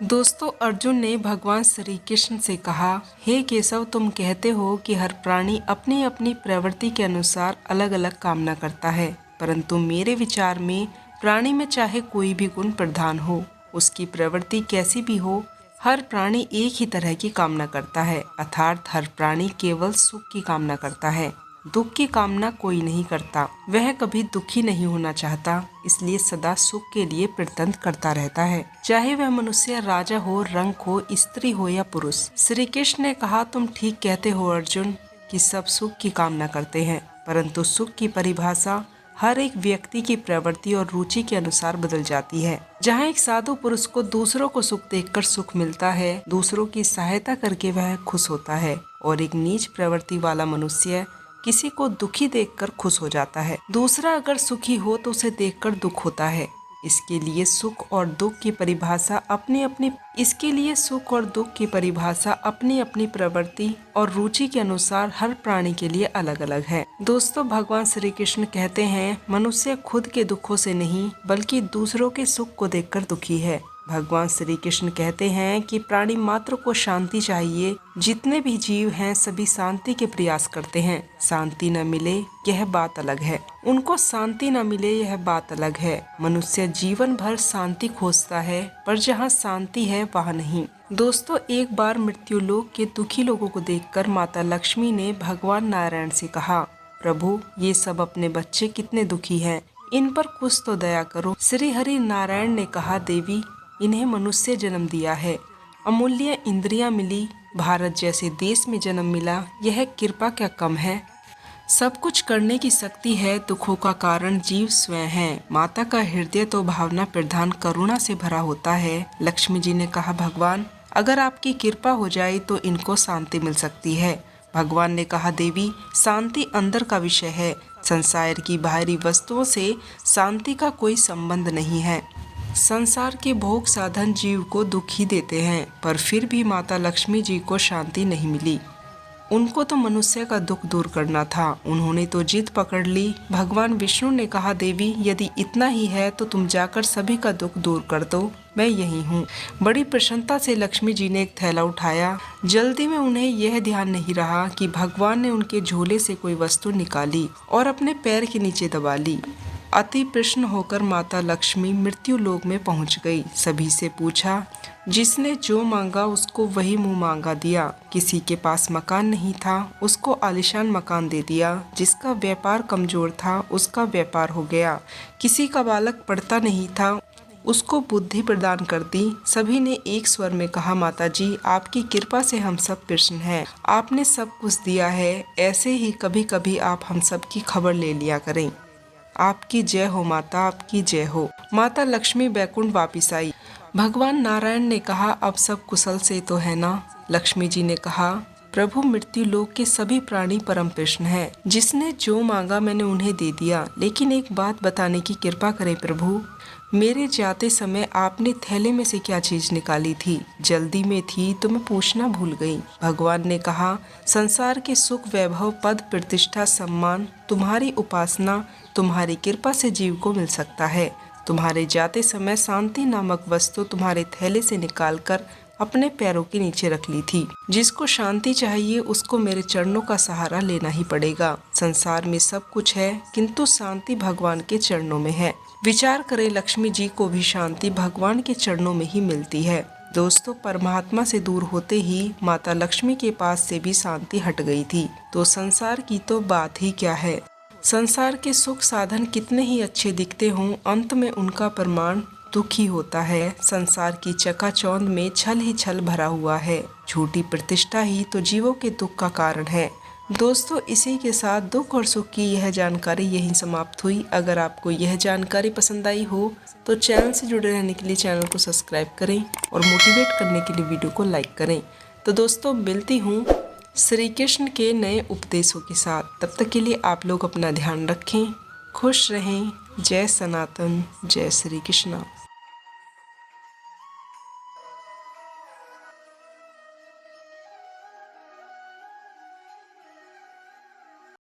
दोस्तों, अर्जुन ने भगवान श्री कृष्ण से कहा, हे केशव, तुम कहते हो कि हर प्राणी अपनी अपनी प्रवृत्ति के अनुसार अलग अलग कामना करता है, परंतु मेरे विचार में प्राणी में चाहे कोई भी गुण प्रधान हो, उसकी प्रवृत्ति कैसी भी हो, हर प्राणी एक ही तरह की कामना करता है। अर्थात हर प्राणी केवल सुख की कामना करता है, दुख की कामना कोई नहीं करता। वह कभी दुखी नहीं होना चाहता, इसलिए सदा सुख के लिए प्रयत्न करता रहता है, चाहे वह मनुष्य, राजा हो, रंक हो, स्त्री हो या पुरुष। श्री कृष्ण ने कहा, तुम ठीक कहते हो अर्जुन कि सब सुख की कामना करते हैं, परंतु सुख की परिभाषा हर एक व्यक्ति की प्रवृत्ति और रुचि के अनुसार बदल जाती है। जहाँ एक साधु पुरुष को दूसरों को सुख देखकर सुख मिलता है, दूसरों की सहायता करके वह खुश होता है, और एक नीच प्रवृत्ति वाला मनुष्य किसी को दुखी देखकर खुश हो जाता है। दूसरा अगर सुखी हो तो उसे देखकर दुख होता है। इसके लिए सुख और दुख की परिभाषा अपनी अपनी प्रवृत्ति और रुचि के अनुसार हर प्राणी के लिए अलग अलग है। दोस्तों, भगवान श्री कृष्ण कहते हैं, मनुष्य खुद के दुखों से नहीं बल्कि दूसरों के सुख को देखकर दुखी है। भगवान श्री कृष्ण कहते हैं कि प्राणी मात्र को शांति चाहिए। जितने भी जीव हैं सभी शांति के प्रयास करते हैं। शांति न मिले यह बात अलग है, उनको शांति न मिले यह बात अलग है। मनुष्य जीवन भर शांति खोजता है, पर जहाँ शांति है वहाँ नहीं। दोस्तों, एक बार मृत्युलोक के दुखी लोगों को देखकर माता लक्ष्मी ने भगवान नारायण से कहा, प्रभु, ये सब अपने बच्चे कितने दुखी हैं, इन पर कुछ तो दया करो। श्री हरि नारायण ने कहा, देवी, इन्हें मनुष्य जन्म दिया है, अमूल्य इंद्रियां मिली, भारत जैसे देश में जन्म मिला, यह कृपा क्या कम है। सब कुछ करने की शक्ति है, दुखों का कारण जीव स्वयं है। माता का हृदय तो भावना प्रधान करुणा से भरा होता है। लक्ष्मी जी ने कहा, भगवान, अगर आपकी कृपा हो जाए तो इनको शांति मिल सकती है। भगवान ने कहा, देवी, शांति अंदर का विषय है, संसार की बाहरी वस्तुओं से शांति का कोई संबंध नहीं है। संसार के भोग साधन जीव को दुखी देते हैं, पर फिर भी माता लक्ष्मी जी को शांति नहीं मिली। उनको तो मनुष्य का दुख दूर करना था, उन्होंने तो जिद पकड़ ली। भगवान विष्णु ने कहा, देवी, यदि इतना ही है तो तुम जाकर सभी का दुख दूर कर दो, मैं यही हूँ। बड़ी प्रसन्नता से लक्ष्मी जी ने एक थैला उठाया। जल्दी में उन्हें यह ध्यान नहीं रहा कि भगवान ने उनके झोले से कोई वस्तु निकाली और अपने पैर के नीचे दबा ली। अति प्रसन्न होकर माता लक्ष्मी मृत्यु लोक में पहुंच गई। सभी से पूछा, जिसने जो मांगा उसको वही मुंह मांगा दिया। किसी के पास मकान नहीं था, उसको आलीशान मकान दे दिया। जिसका व्यापार कमजोर था उसका व्यापार हो गया। किसी का बालक पढ़ता नहीं था, उसको बुद्धि प्रदान कर दी। सभी ने एक स्वर में कहा, माता जी, आपकी कृपा से हम सब प्रसन्न हैं। आपने सब कुछ दिया है, ऐसे ही कभी कभी आप हम सब की खबर ले लिया करें। आपकी जय हो माता, आपकी जय हो। माता लक्ष्मी बैकुंठ वापिस आई। भगवान नारायण ने कहा, अब सब कुशल से तो है ना। लक्ष्मी जी ने कहा, प्रभु, मृत्यु लोक के सभी प्राणी परम प्रसन्न हैं। जिसने जो मांगा मैंने उन्हें दे दिया, लेकिन एक बात बताने की कृपा करें प्रभु, मेरे जाते समय आपने थैले में से क्या चीज निकाली थी? जल्दी में थी तो मैं पूछना भूल गई। भगवान ने कहा, संसार के सुख, वैभव, पद, प्रतिष्ठा, सम्मान, तुम्हारी उपासना, तुम्हारी कृपा से जीव को मिल सकता है। तुम्हारे जाते समय शांति नामक वस्तु तुम्हारे थैले से निकालकर अपने पैरों के नीचे रख ली थी। जिसको शांति चाहिए उसको मेरे चरणों का सहारा लेना ही पड़ेगा। संसार में सब कुछ है, किंतु शांति भगवान के चरणों में है। विचार करें, लक्ष्मी जी को भी शांति भगवान के चरणों में ही मिलती है। दोस्तों, परमात्मा से दूर होते ही माता लक्ष्मी के पास से भी शांति हट गई थी, तो संसार की तो बात ही क्या है। संसार के सुख साधन कितने ही अच्छे दिखते हों, अंत में उनका प्रमाण दुख ही होता है। संसार की चकाचौंध में छल ही छल भरा हुआ है। झूठी प्रतिष्ठा ही तो जीवों के दुख का कारण है। दोस्तों, इसी के साथ दुख और सुख की यह जानकारी यहीं समाप्त हुई। अगर आपको यह जानकारी पसंद आई हो तो चैनल से जुड़े रहने के लिए चैनल को सब्सक्राइब करें और मोटिवेट करने के लिए वीडियो को लाइक करें। तो दोस्तों, मिलती हूँ श्री कृष्ण के नए उपदेशों के साथ। तब तक के लिए आप लोग अपना ध्यान रखें, खुश रहें। जय सनातन, जय श्री कृष्ण।